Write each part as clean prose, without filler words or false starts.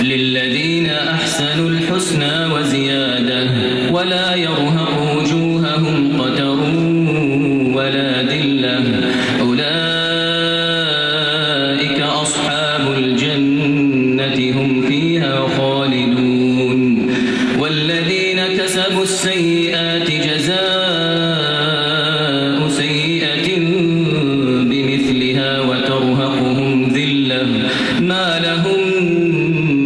للذين أحسنوا الحسنى وزيادة ولا يرهق وجوههم قتر ولا ذلة أولئك أصحاب الجنة هم فيها خالدون والذين كسبوا السيئات جزاء سيئة بمثلها وترهقهم ذلة ما لهم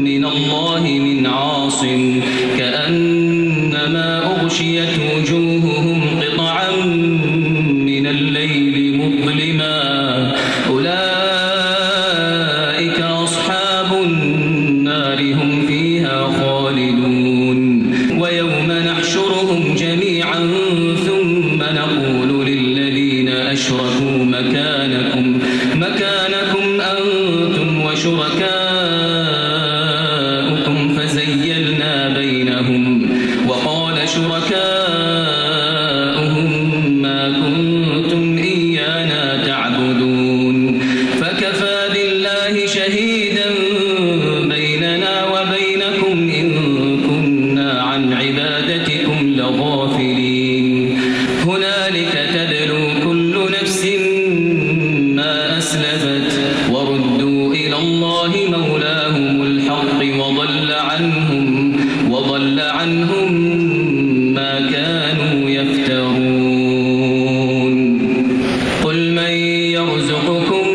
من الله من عاصم كأنما أغشيت وجوههم قطعا من الليل مظلما أولئك أصحاب النار هم فيها خالدون ويوم نحشرهم جميعا ثم نقول للذين أشركوا مكانكم أنتم وشركاؤكم فزيلنا بينهم وقال شركاؤهم ما كنتم إيانا تعبدون فكفى بالله شهيدا بيننا وبينكم إن كنا عن عبادتكم لغافلين هنالك تبلو كل نفس ما أسلفت وردوا إلى الله مولاهم الحق وضل عنهم ما كانوا يفترون قل من يرزقكم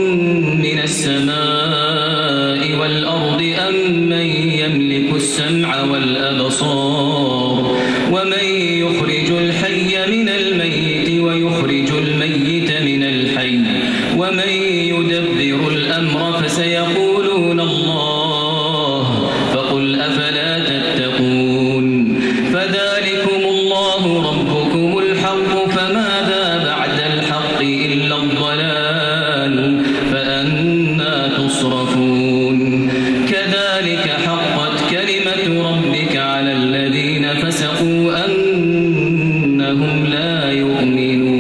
من السماء والأرض أم من يملك السمع والأبصار ومن يخرج الحي من الميت ويخرج الميت من الحي ومن يدبر الأمر فسيقولون الله فقل أفلا تتقون فذلكم الله ربكم الحق فماذا بعد الحق إلا الضلال فأنى تصرفون كذلك حقت كلمة ربك على الذين فسقوا أنهم لا يؤمنون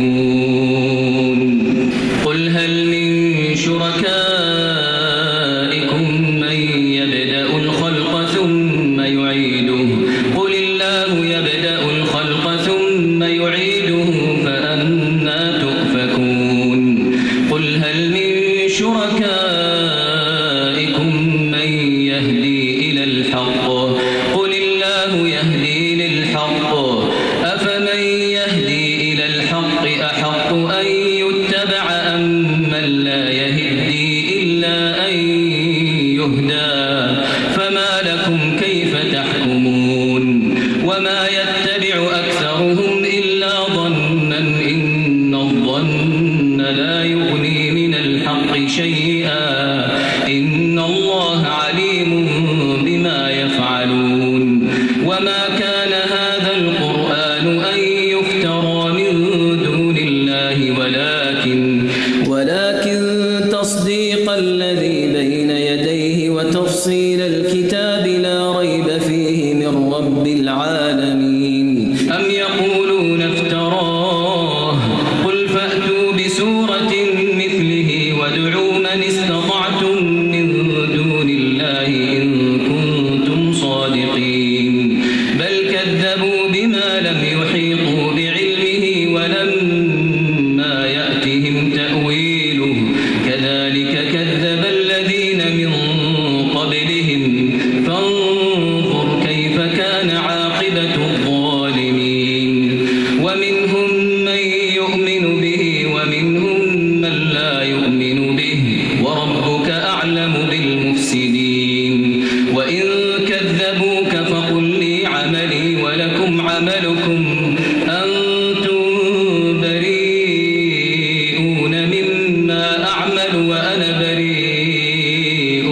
قل هل من شركائكم من يبدأ الخلق ثم يعيده قل الله يبدأ الخلق ثم يعيده فأنى تؤفكون قل هل من شركائكم من يهدي إلى الحق قل الله يهدي للحق أفمن يهدي إلى الحق أحق أن يتبع أم من لا يهدي إلا أن يهدى فما لكم كيف تحكمون وما يتبع أكثرهم إلا ظنا إن الظن لا يغني من الحق شيئا إن الله عليم بما يفعلون وما كان هذا القرآن أن يفترى من دون الله ولكن تصديق الذي بين يديه وتفصيل الكتاب لا ريب فيه من رب العالمين أم يقولون افتراه قل فأتوا بسورة مثله وادعوا من استطعتم من دون الله إن كنتم صادقين بل كذبوا بما لم يحيطوا بعلمه ولما يأتهم تأويله كذلك كذب الذين من قبلهم فانظر كيف كان عاقبة الظالمين ومنهم من يؤمن به ومنهم من لا يؤمن به وربك أعلم بالمفسدين وإن كذبوك فقل لي عملي ولكم عملكم أنتم بريئون مما أعمل وأنا بريء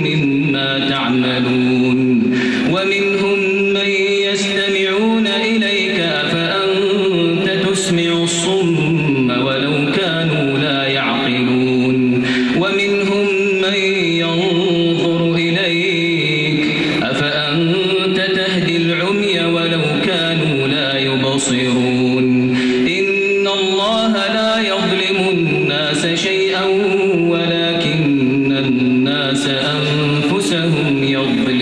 مما تعملون ومنهم من يستمعون إليك فأنت تسمع الصم ولو كانوا لا يعقلون ومنهم من ينظر إليك أفأنت تهدي العمي ولو كانوا لا يبصرون إن الله لا يظلم الناس شيئا ولكن الناس أنفسهم يظلمون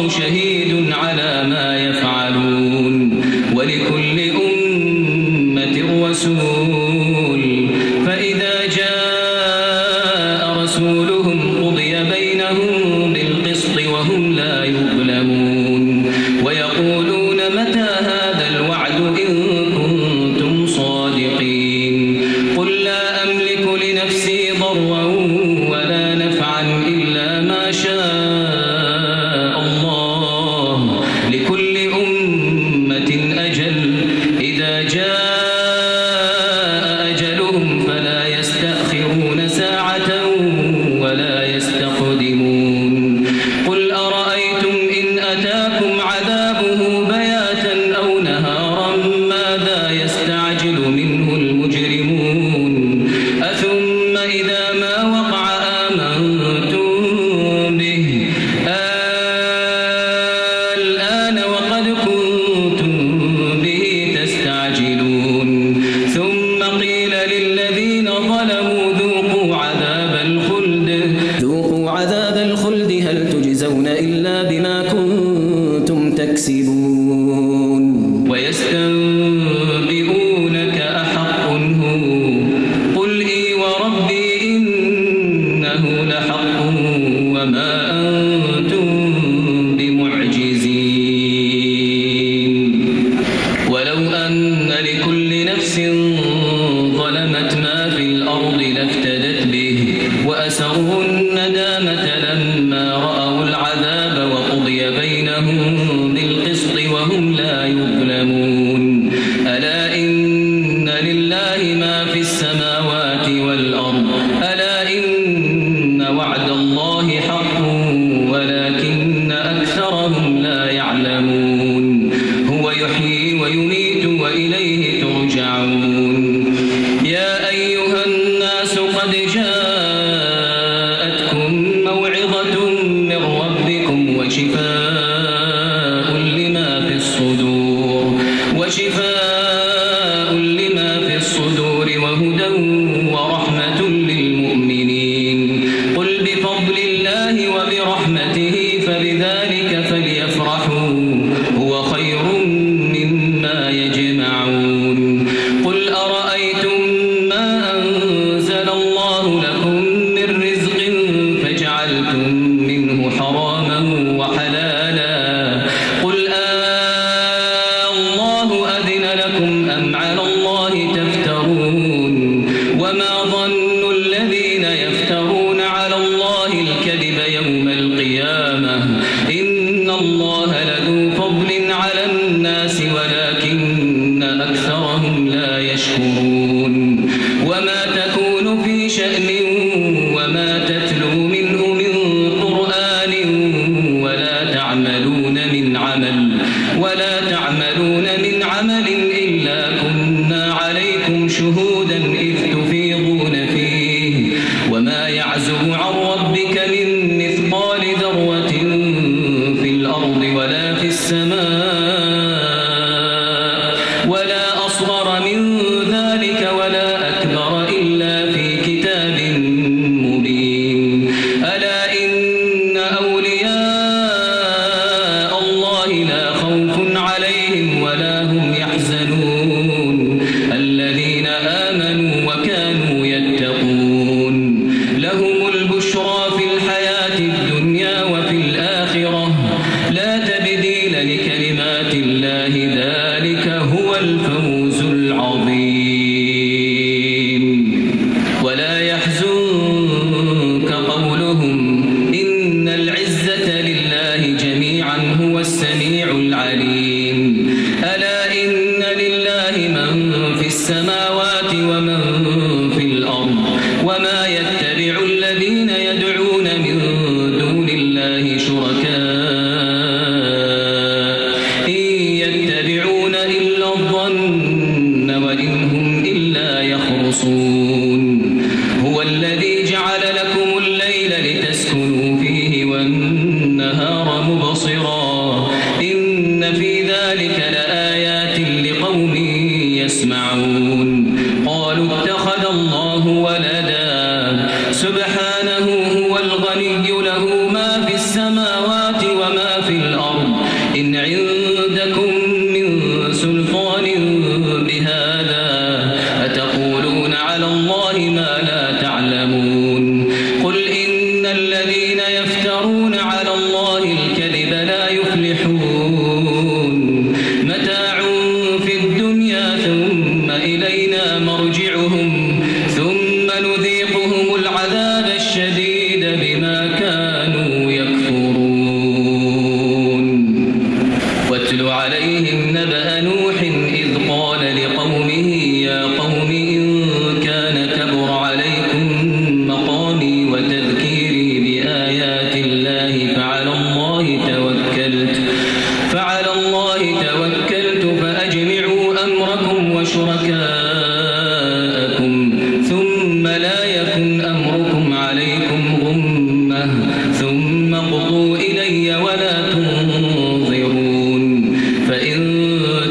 والله شهيد على ما يفعلون ولكل أمة رسول فإذا جاء رسولهم قضي بينهم بالقسط وهم لا يظلمون ويقولون متى هذا الوعد إن كنتم صادقين قل لا أملك لنفسي ضرا ولا نفعا إلا ما شاء الله لكل أمة أجل إذا جاء أجلهم فلا يستأخرون ساعة ولا يستقدمون قل أرأيتم إن أتاكم عذابه بياتا أو نهارا ماذا يستعجل منه المجرمون أثم إذا ما وقع آمنتم به الآن وقد كنتم به تستعجلون ثم قيل للذين ظلموا ذوقوا عذاب الخلد هل تجزون إلا بما كنتم تكسبون ويستنبئونك أحق هو قل إي وربي إنه لحق وما أنتم بمعجزين ولو أن لكل نفس ظلمت ما في الأرض لافتدت به وأسروا الندامة لما رأوا العذاب وقضي بينهم بالقسط وهم لا يظلمون ألا إن لله ما في السماوات والأرض ألا إن وعد الله حق ولكن أكثرهم لا يعلمون هو يحيي ويميت وإليه ترجعون يا أيها الناس قد جاءتكم موعظة من ربكم وشفاء لما في الصدور وهدى ورحمة للمؤمنين قل بفضل الله وبرحمته فبذلك فليفرحوا هو خير مما يجمعون قل أرأيتم ما أنزل الله لكم من رزق فجعلتم منه حراما وحلالا قل الله أذن لكم أم على الله تفترون وما ظن الذين يفترون على الله الكذب يوم القيامة إن الله لذو فضل على الناس ولكن أكثرهم لا يشكرون وما تكون في شأن وما تتلو منه من قرآن ولا تعملون من عمل إلا كنا عليكم شهودا إذ تفيضون فيه وما يعزب عن ربك من مثقال ذرة في الأرض ولا في السماء ولا أصغر من ذلك ولا أكبر إلا في كتاب مبين ألا إن أولياء الله لا خوف عليهم ولا هم يحزنون الذين آمنوا وكانوا يتقون لهم البشرى في الحياة الدنيا وفي الآخرة لا تبديل لكلمات الله ذلك هو الفوز العظيم ولا يحزنك قولهم إن العزة لله جميعا هو السميع العليم ألا إن لله من في السماوات ومن في الأرض وما يتبع الذين يدعون من دون الله شركاء إن يتبعون إلا الظن وإن هم إلا يخرصون هو الذي جعل لكم الليل لتسكنوا فيه والنهار مبصرا إن في ذلك لآيات لقوم يسمعون قالوا اتخذ الله ولدا سبحانه هو الغني له ما في السماوات وما في الأرض على الله الكذب لا يفلحون متاع في الدنيا ثم إلينا مرجعهم ثم نذيقهم العذاب الشديد بما كانوا يكفرون واتل عليهم نبأ نوح إذ قال لقومه يا قوم إن كان كبر عليكم مقامي وتذكيري بآيات الله فعلى الله توكلت فأجمعوا أمركم وشركاءكم ثم لا يكن أمركم عليكم غمة ثم اقضوا إلي ولا تنظرون فإن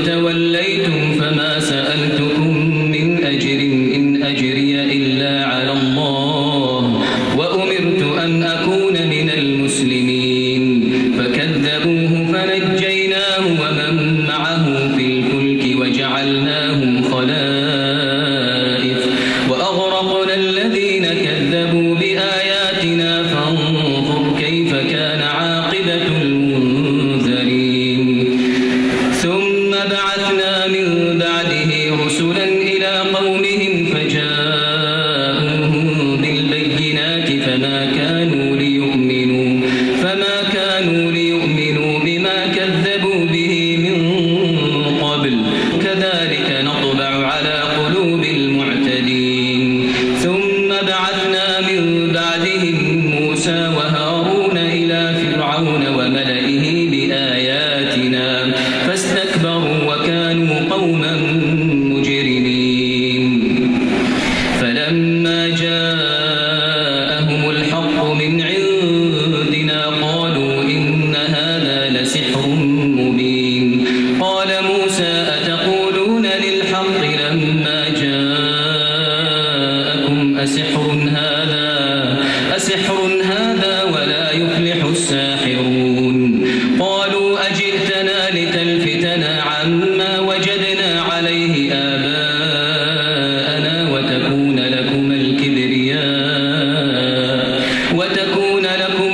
توليتم فما سألتكم من أجر إن أجري إلا على الله وأمرت أن أكون من المسلمين فكذبوه فنجيناه ومن معه في الفلك وجعلناهم خلائف وأغرقنا الذين كذبوا بآياتنا فانظر كيف كان عاقبة المنذرين ثم بعثنا من بعده رسلا إلى قومهم فجاءوهم بالبينات فما كانوا ليؤمنوا بما كذبوا به من قبل كذلك نطبع على قلوب المعتدين ثم بعثنا من بعدهم موسى وهارون إلى فرعون وملئه بآياتنا فاستكبروا وكانوا قوما مجرمين فلما جاءهم الحق من عندنا قالوا إن هذا لسحر مبين قال موسى أتقولون للحق لما جاءكم أسحر هذا ولا يفلح الساحرون قالوا أجئتنا لتلفتنا عما وجدنا عليه آباءنا وتكون لكم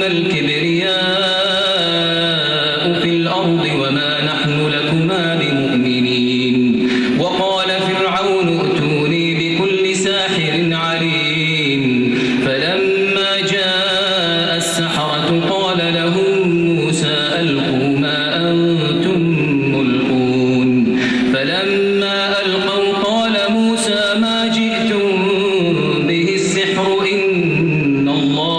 الكبرياء في الأرض وما نحن لكما بمؤمنين وقال فرعون ائتوني بكل ساحر عليم فلما جاء السحرة قال لهم موسى ألقوا ما أنتم ملقون فلما ألقوا قال موسى ما جئتم به السحر إن الله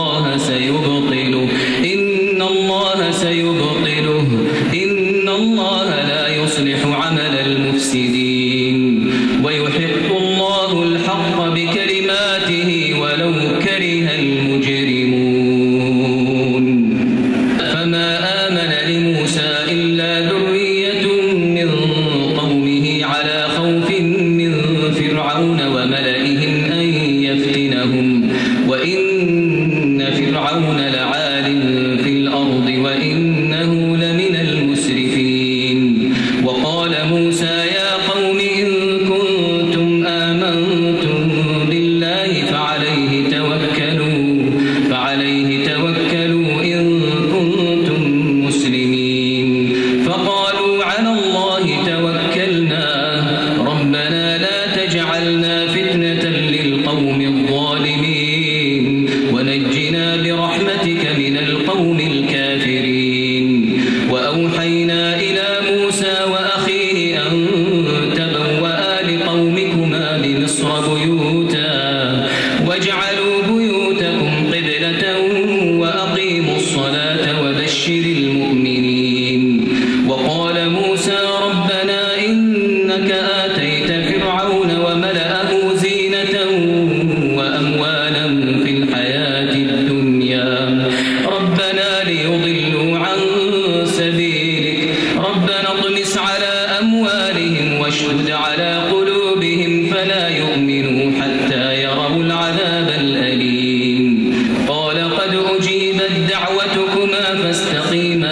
سيبطله إن الله لا يصلح عمل المفسدين ويحق الله الحق بكلماته ولو كره المجرمون فما آمن لموسى إلا ذرية من قومه على خوف من فرعون وملئهم أن يفتنهم وإن فرعون لعال في الأرض وإنه لمن المسرفين وقال موسى يا قوم إن كنتم آمنتم بالله فعليه توكلوا إن كنتم مسلمين فقالوا على الله توكلنا ربنا لا تجعلنا فتنة للقوم الظالمين ونجنا برحمتك من القوم الكافرين وأوحينا إلى موسى وأخيه أن تبوأ لقومكما بمصر بيوتا واجعلوا بيوتكم قبلة وأقيموا الصلاة وبشر المؤمنين وقال موسى ربنا إنك آتيت فرعون وملأه زينة وأموالا في الحياة الدنيا ربنا ليضلوا عن سبيلك ربنا اطمس على أموالهم واشدد على قلوبهم فلا يؤمنوا حتى يروا العذاب الأليم قال قد أجيبت دعوتكما فاستقيما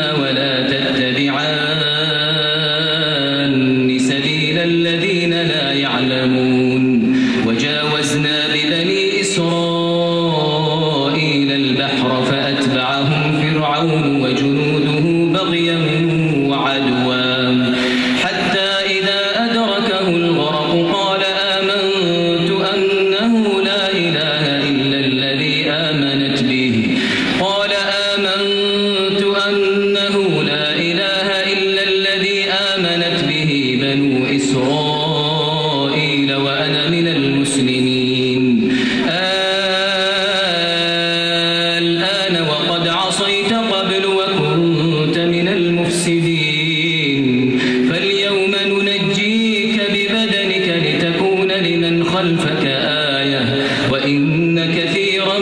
وجنوده بغيا وعدوا حتى إذا أدركه الغرق قال آمنت أنه لا إله إلا الذي آمنت به بنو إسرائيل وأنا من المسلمين الآن وقد عصيت قبل وكنت من المفسدين فاليوم ننجيك ببدنك لتكون لمن خلفك آية وإن كثيرا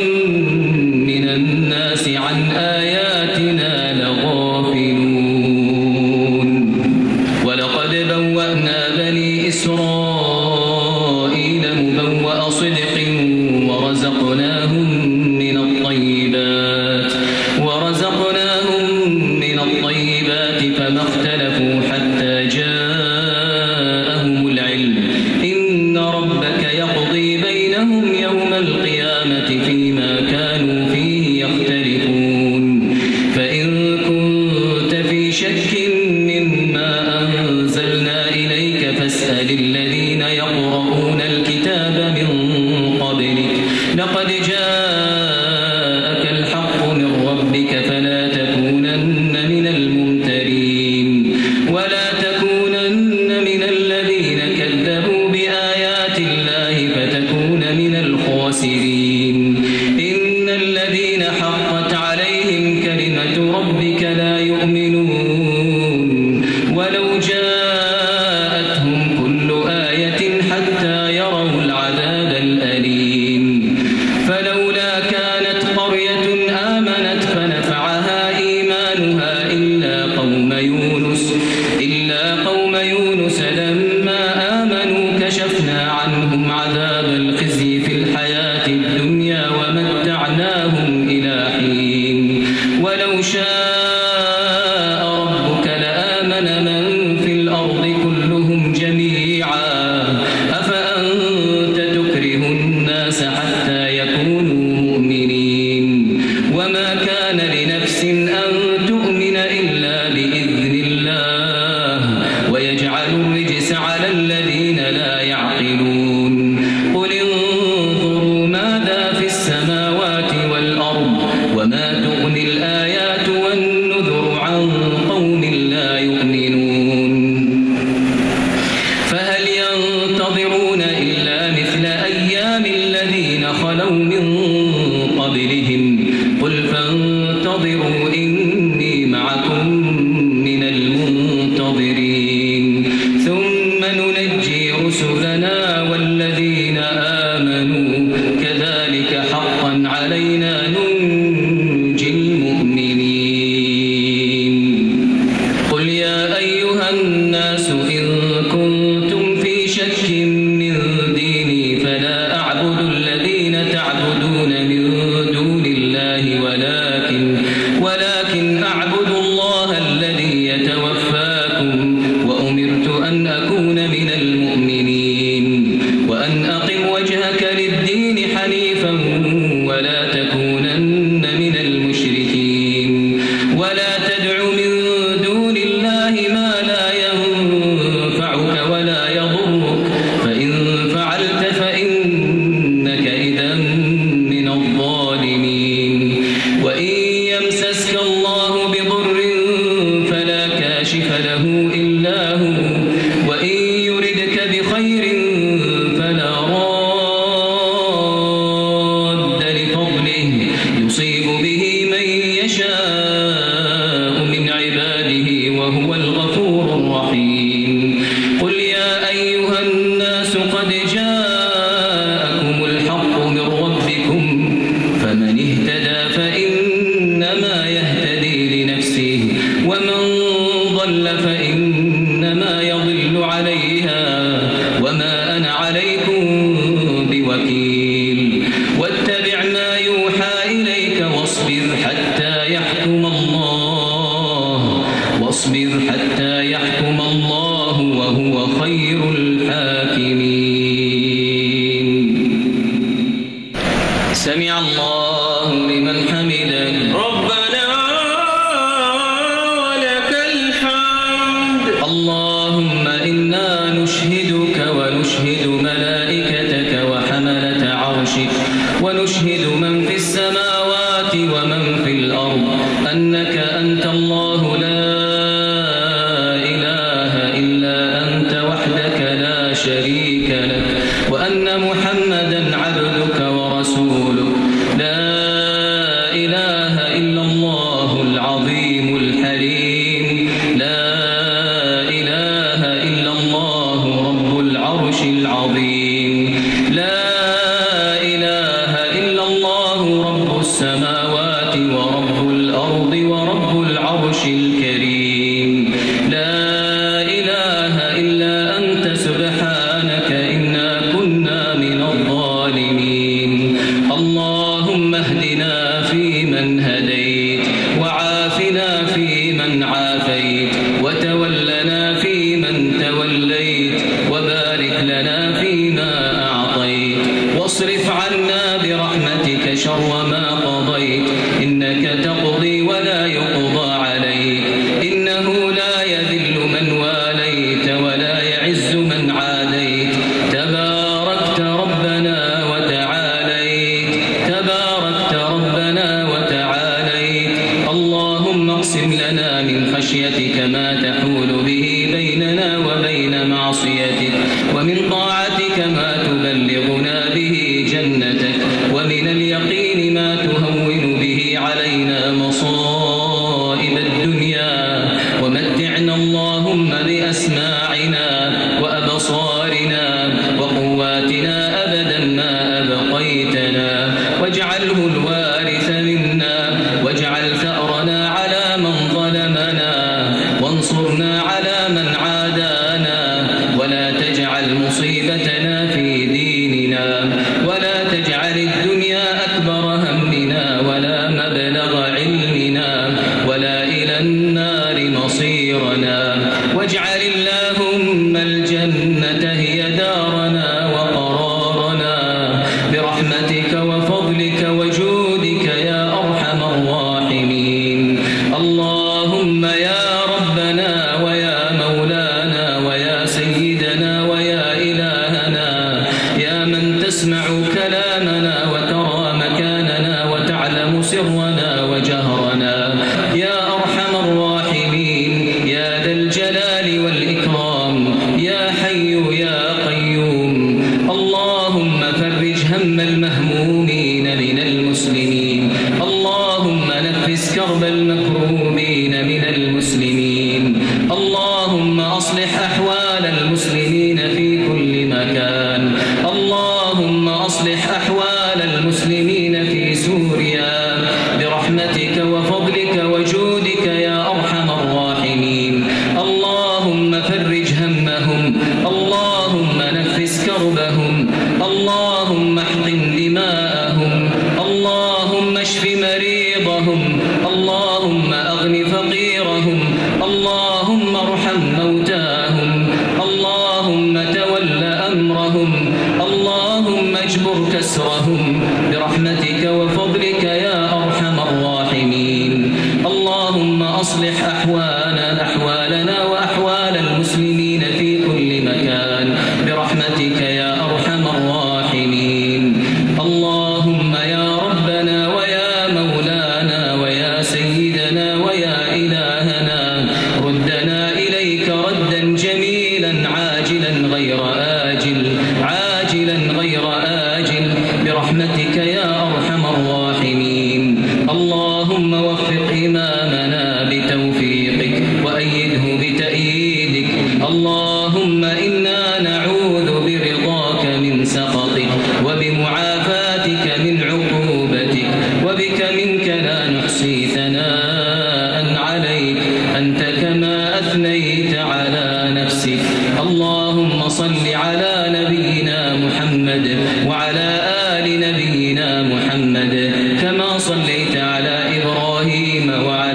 من الناس عن آياتنا لغافلون ولقد بوأنا بني إسرائيل مبوأ صدق ورزقناهم من الطيبات فما اختلفوا حتى جاءهم العلم إن ربك يقضي بينهم يوم القيامة فيما كانوا فيه يختلفون فإن كنت في شك مما أنزلنا إليك فاسأل الذين يقرؤون الكتاب من قبلك لقد جاءك الحق من ربك فلا تكونن من الممترين ولا تكونن من الذين كذبوا بآيات الله فتكون من الخاسرين إن الذين حقت عليهم كلمة ربك لا يؤمنون ولو جاءتهم كل آية حتى يروا العذاب الأليم فلولا كانت قرية آمنت فنفعها إيمانها إلا قوم يونس لما آمنوا كشفنا عنهم عذاب الخزي في الحياة الدنيا ومتعناهم إلى حين ولو شاء ربك لآمن من في الأرض كلهم جميعا أفأنت تكره الناس حتى يكونوا مؤمنين وما كان لنفس أن تؤمن إلا بإذن الله ويجعل الرجس على الذين لا يعقلون قل انظروا ماذا في السماوات والأرض وما تغني الآيات والنذر عن قوم لا يؤمنون فهل ينتظرون إلا مثل أيام الذين خلوا من قبلهم قل فانتظروا إني معكم من المنتظرين ثم ننجي رسلنا والذين آمنوا كذلك حقا علينا ننجي المؤمنين قل يا أيها الناس إن كنتم في شك من ديني فلا أعبد الذين تعبدون من دون الله ولكن أعبد الله الذي يتوفاكم وأمرت أن أكون من المؤمنين وأن أقم وجهك للدين حنيفا ولا تكونن من المشركين ولا تدع من دون الله ما لا ينفعك ولا يضرك فإن فعلت فإنك إذا من الظالمين وإن يمسسك الله بضر فلا كاشف له إلا هو وإن يردك بخير فلا راد لفضله يصيب به من يشاء من عباده وهو الغفور الرحيم قل يا أيها الناس قد جاءكم الحق من ربكم فمن اهتدى فإنما يهتدي لنفسه ومن ضل فإنما يضل عليها وما أنا عليكم بوكيل واتبع ما يوحى إليك واصبر حتى يحكم الله وهو خير الحاكمين سمع الله لمن حمده ربنا الله لا إله إلا أنت وحدك لا شريك لك وأن محمدا عبدك ورسولك لا إله إلا الله العظيم الحليم لا إله إلا الله رب العرش العظيم لا إله إلا الله رب السماوات ورب الأرض ورب العرش الكريم لا إله إلا أنت سبحانك إنا كنا من الظالمين اللهم اهدنا فيمن هديت وعافنا فيمن عافيت وتولنا فيمن توليت وبارك لنا فيما أعطيت واصرف عنا برحمتك شر ما قضيت إنك تقضي ولا يقضى عليك إنه لا يذل من واليت ولا يعز من عاديت تباركت ربنا وتعاليت تباركت ربنا وتعاليت اللهم اقسم لنا من خشيتك ما تحول به بيننا وبين معصيتك ومن طاعتك ما تبلغنا به جنتك ومن اليقين ما تهون به علينا مصائب الدنيا ومتعنا اللهم بأسماعنا وأبصارنا وقواتنا أبدا ما أبقيتنا واجعله الوارث منا واجعل ثأرنا على من ظلمنا وانصرنا على من عادانا ولا تجعل مصيبتنا في ديننا ولا تجعل الدنيا أكبر همنا ولا مبلغ علمنا ولا إلى النار مصيرنا واجعل اللهم الجنة هي دارنا وقرارنا برحمتك وفضلك وجودك يا أرحم الراحمين اللهم يا ربنا ويا مولانا ويا سيدنا ويا إلهنا يا من تسمع كلامنا وترى مكاننا وتعلم سرنا وجهرنا يا أرحم الراحمين يا ذا الجلال والإكرام يا حي يا قيوم اللهم فرج هم المهمومين من المسلمين اللهم نفس كرب المكروبين من المسلمين اللهم أصلح أحوال المسلمين في كل مكان اللهم أصلح أحوال المسلمين في سوريا برحمتك وفضلك وجودك يا أرحم الراحمين اللهم فرج همهم اللهم نفس كربهم اللهم احقن دماءهم اللهم اشف مريضهم اللهم أغن فقيرهم اللهم ارحم موتاهم اللهم تول أمرهم اللهم اجبر كسرهم برحمتك وفضلك يا أرحم الراحمين اللهم أصلح أحوالنا وأحوال المسلمين في كل مكان برحمتك يا أرحم الراحمين اللهم يا ربنا ويا مولانا ويا سيدنا ويا إلهنا ردنا إليك ردا جميلا عاجلا غير آجل عاجلا غير آجل برحمتك يا أرحم الراحمين اللهم وفق إمامنا بتوفيقك وأيده بتأييدك اللهم إنا نعوذ برضاك من سخطك وبمعافاتك من عقوبتك وبك منك لا نحصي ثناء عليك أنت كما أثنيت على نفسك اللهم صل على نبينا محمد وعلى آل نبينا محمد كما صليت على إبراهيم وعلى